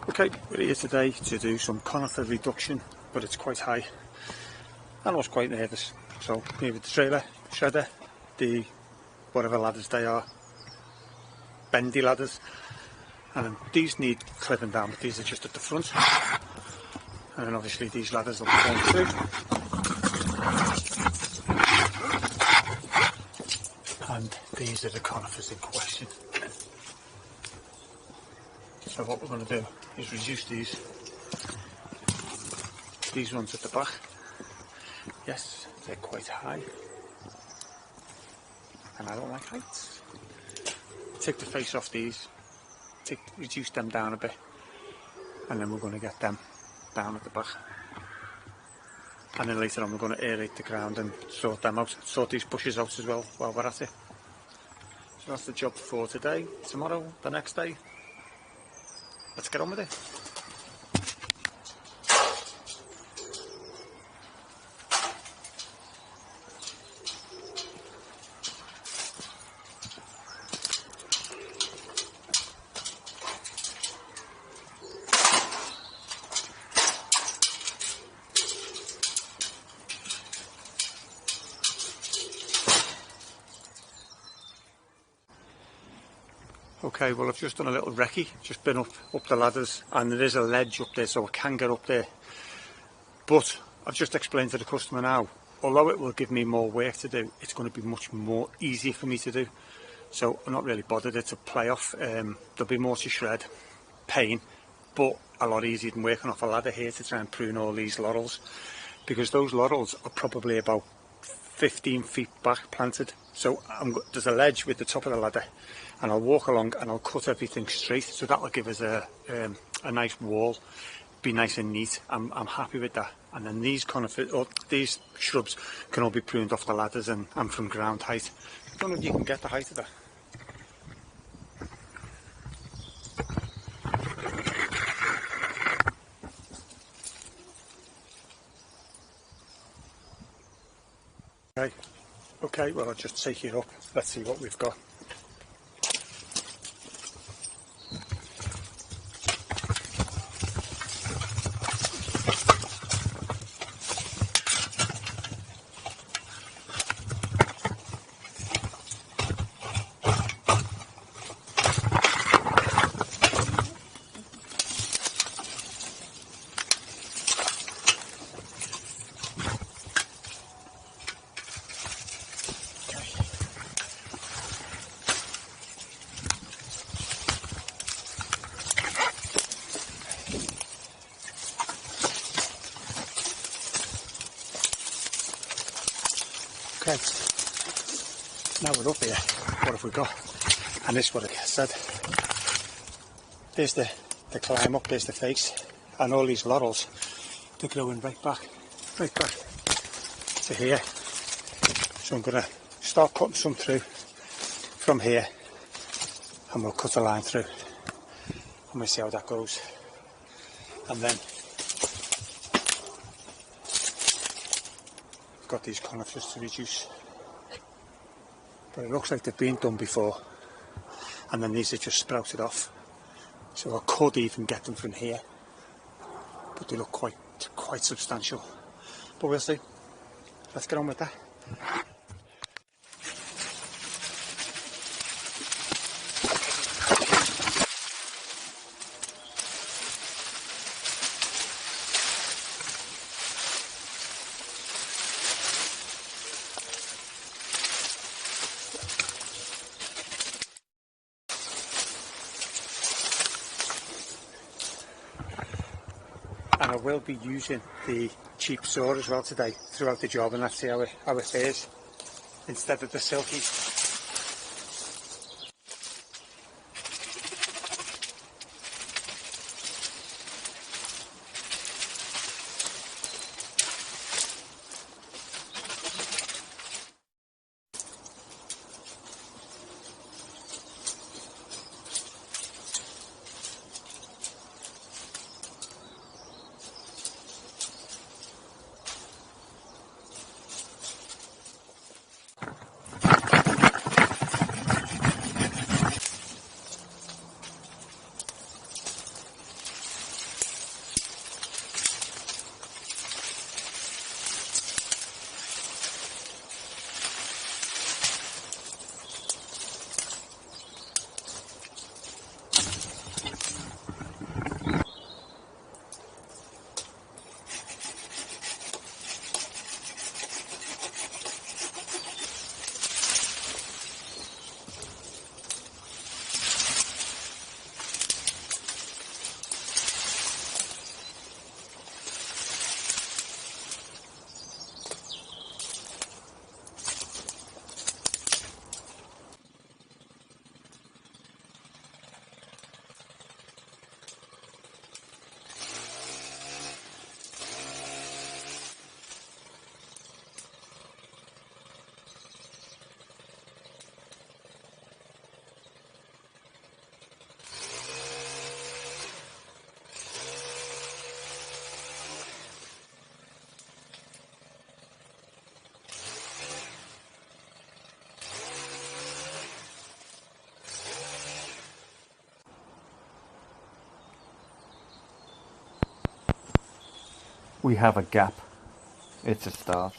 Okay, we're here today to do some conifer reduction, but it's quite high and I was quite nervous. So here with the trailer, shredder, the whatever ladders they are, bendy ladders, and these need clipping down, but these are just at the front, and then obviously these ladders will be going through. And these are the conifers in question. So what we're going to do is reduce these ones at the back. Yes, they're quite high, and I don't like heights. Take the face off these, reduce them down a bit, and then we're going to get them down at the back. And then later on we're going to aerate the ground and sort them out, sort these bushes out as well while we're at it. So that's the job for today. Tomorrow, the next day, let's get on with it. Okay, well I've just done a little recce, just been up the ladders, and there is a ledge up there so I can get up there. But I've just explained to the customer now, although it will give me more work to do, it's going to be much more easy for me to do. So I'm not really bothered, it's a play off. There'll be more to shred, pain, but a lot easier than working off a ladder here to try and prune all these laurels, because those laurels are probably about 15 feet back planted. So there's a ledge with the top of the ladder, and I'll walk along and I'll cut everything straight, so that will give us a nice wall, be nice and neat. I'm happy with that. And then these these shrubs can all be pruned off the ladders and from ground height. I don't know if you can get the height of that. Okay, well I'll just take it up. Let's see what we've got. Okay, now we're up here, what have we got? And this is what I said. There's the climb up, there's the face, and all these laurels, they're growing right back to here. So I'm going to start cutting some through from here, and we'll cut a line through, and we'll see how that goes. And then got these conifers to reduce, but it looks like they've been done before, and then these are just sprouted off, so I could even get them from here, but they look quite substantial. But we'll see. Let's get on with that. And I will be using the cheap saw as well today throughout the job, and let's see how it fares instead of the silky. we have a gap. It's a start.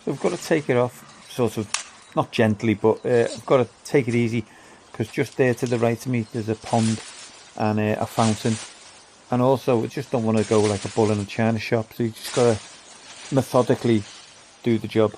So I've got to take it off, sort of, not gently, but I've got to take it easy, because just there to the right of me there's a pond and a fountain, and also I just don't want to go like a bull in a china shop, so you just got to methodically do the job.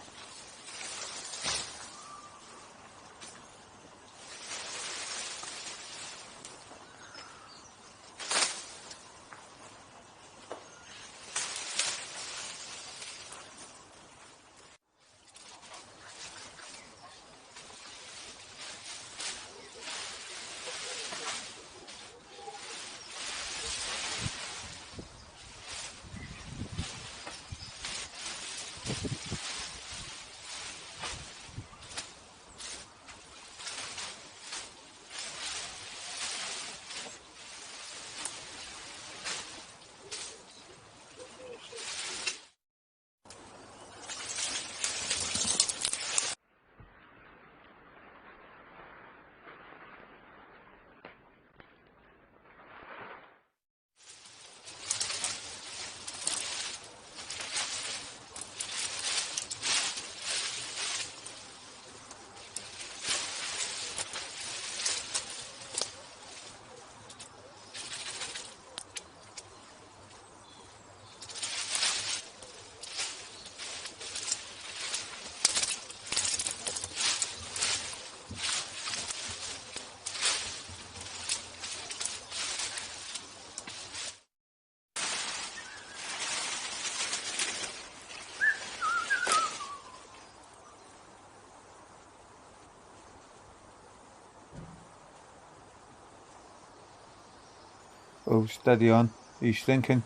Oh, steady on, he's thinking.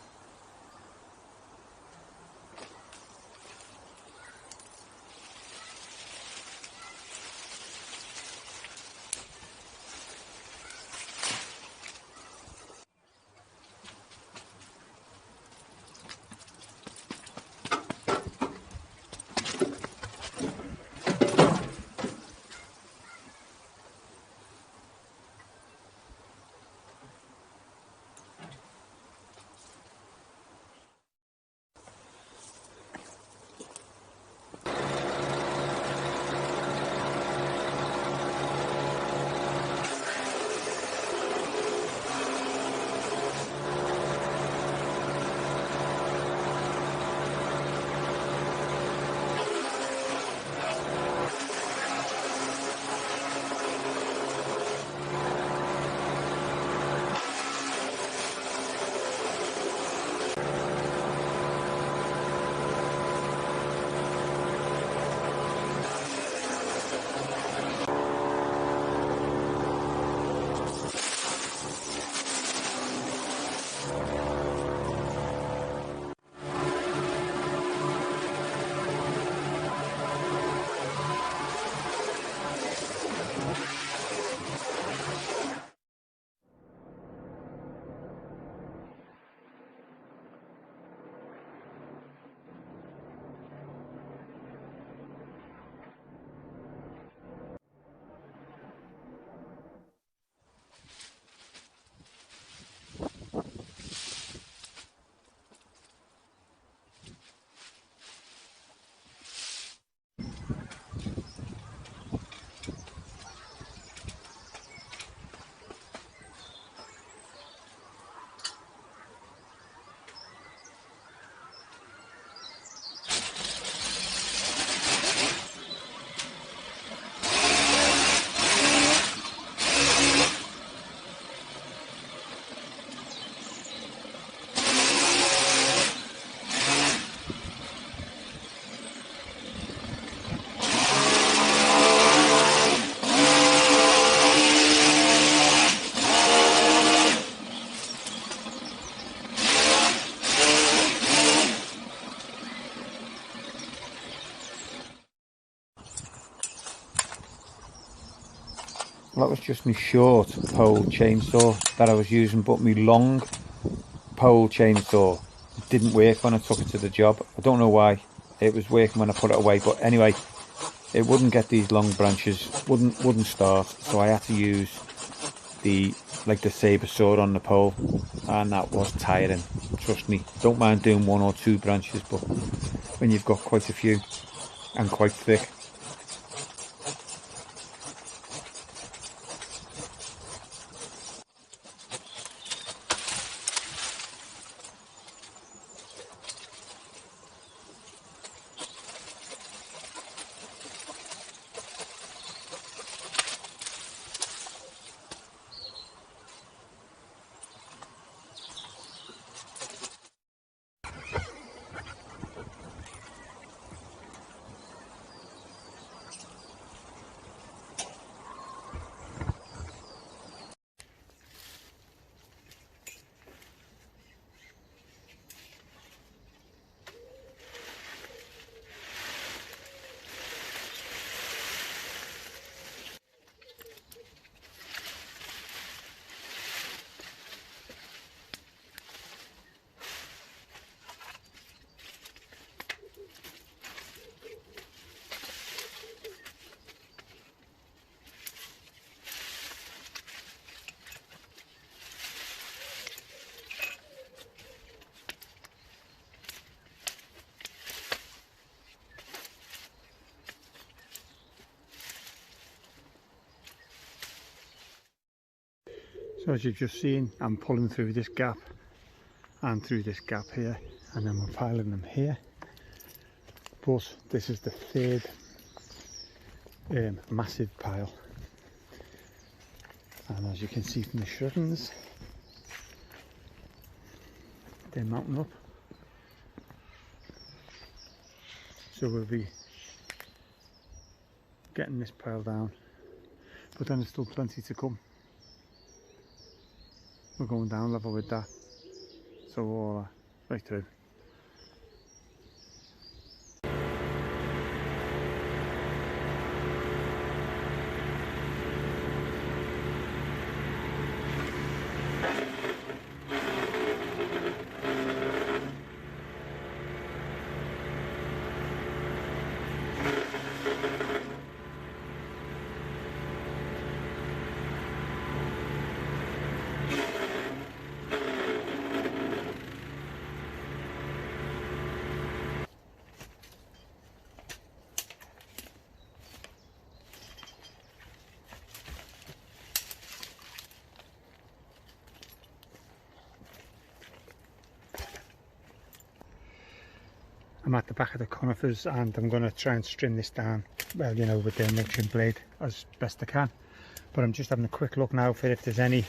That was just my short pole chainsaw that I was using, but my long pole chainsaw didn't work when I took it to the job. I don't know why. It was working when I put it away, but anyway, it wouldn't get these long branches, wouldn't start, so I had to use the saber sword on the pole, and that was tiring. Trust me, don't mind doing 1 or 2 branches, but when you've got quite a few and quite thick. So as you've just seen, I'm pulling through this gap and through this gap here, and then we're piling them here. But this is the third massive pile, and as you can see from the shreddings, they're mounting up. So we'll be getting this pile down, but then there's still plenty to come. We're going down level with that, so right through. I'm at the back of the conifers and I'm going to try and trim this down, well, you know, with the milking blade as best I can. But I'm just having a quick look now for if there's any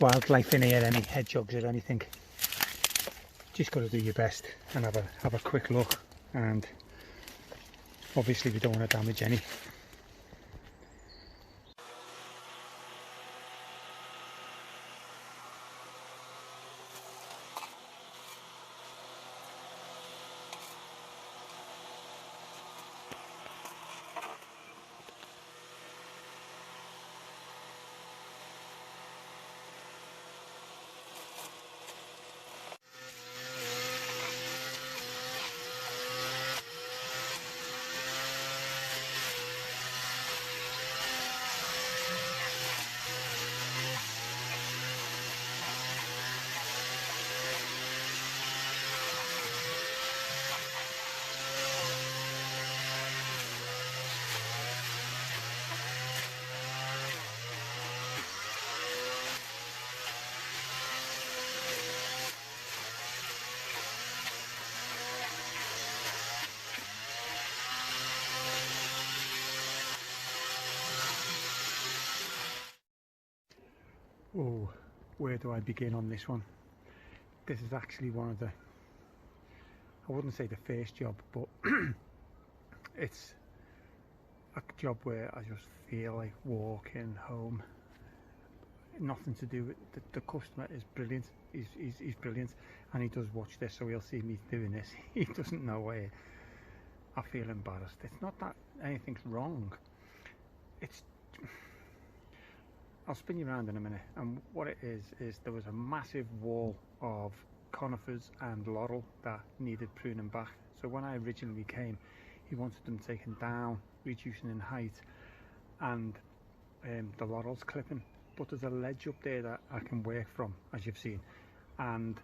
wildlife in here, any hedgehogs or anything. Just got to do your best and have a quick look, and obviously we don't want to damage any. Oh, where do I begin on this one? This is actually one of the, I wouldn't say the first job, but it's a job where I just feel like walking home. Nothing to do with the customer is brilliant. He's brilliant, and he does watch this, so he'll see me doing this. He doesn't know where I feel embarrassed. It's not that anything's wrong. It's I'll spin you around in a minute, and what it is there was a massive wall of conifers and laurel that needed pruning back. So when I originally came, he wanted them taken down, reducing in height, and the laurel's clipping, but there's a ledge up there that I can work from, as you've seen. And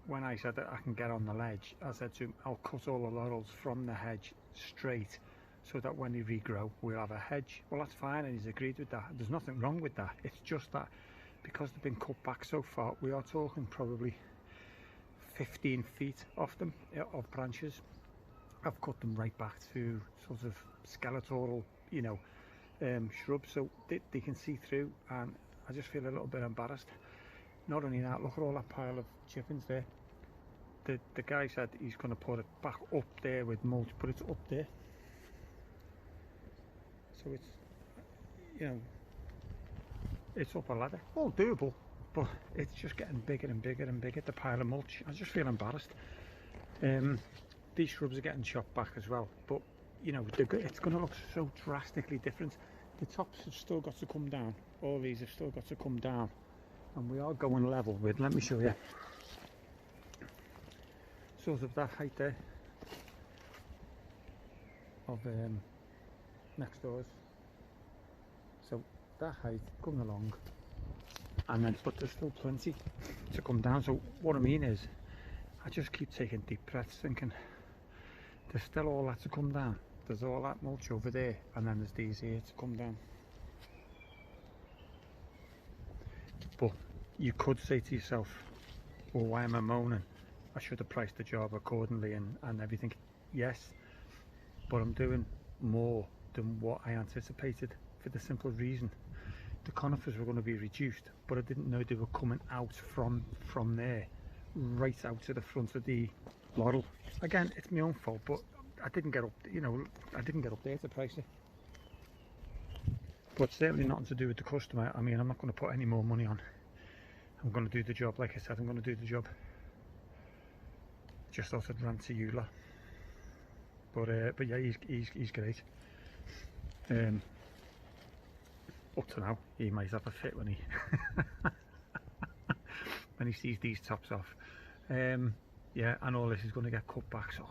when I said that I can get on the ledge, I said to him, I'll cut all the laurels from the hedge straight, so that when they regrow we'll have a hedge. Well, that's fine, and he's agreed with that. There's nothing wrong with that. It's just that because they've been cut back so far, we are talking probably 15 feet off them, of branches. I've cut them right back to sort of skeletal, you know, shrubs, so they can see through, and I just feel a little bit embarrassed. Not only that, look at all that pile of chippings there. The guy said he's going to put it back up there with mulch, but it's up there, so it's, you know, it's up a ladder. All doable, but it's just getting bigger and bigger and bigger, the pile of mulch. I just feel embarrassed. These shrubs are getting chopped back as well, but you know, it's going to look so drastically different. The tops have still got to come down, all these have still got to come down, and we are going level with, let me show you, sort of that height there of next doors. So that height coming along, and then, but there's still plenty to come down. So what I mean is, I just keep taking deep breaths, thinking there's still all that to come down. There's all that mulch over there, and then there's these here to come down. But you could say to yourself, well, why am I moaning? I should have priced the job accordingly and everything. Yes, but I'm doing more than what I anticipated, for the simple reason the conifers were going to be reduced, but I didn't know they were coming out from there right out to the front of the laurel. Again, it's my own fault, but I didn't get up, you know, I didn't get up there to price it. But certainly nothing to do with the customer. I mean, I'm not going to put any more money on. I'm going to do the job, like I said, I'm going to do the job. Just thought I'd rant to you lot. But yeah, he's great. Up to now, he might have a fit when he when he sees these tops off. Yeah, and all this is going to get cut back, so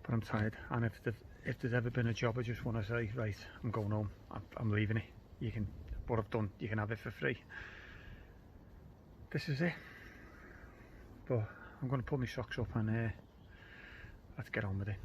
but I'm tired. And if there's ever been a job I just want to say, right, I'm going home, I'm leaving it, you can, what I've done, you can have it for free. This is it. But I'm going to pull my socks up and let's get on with it.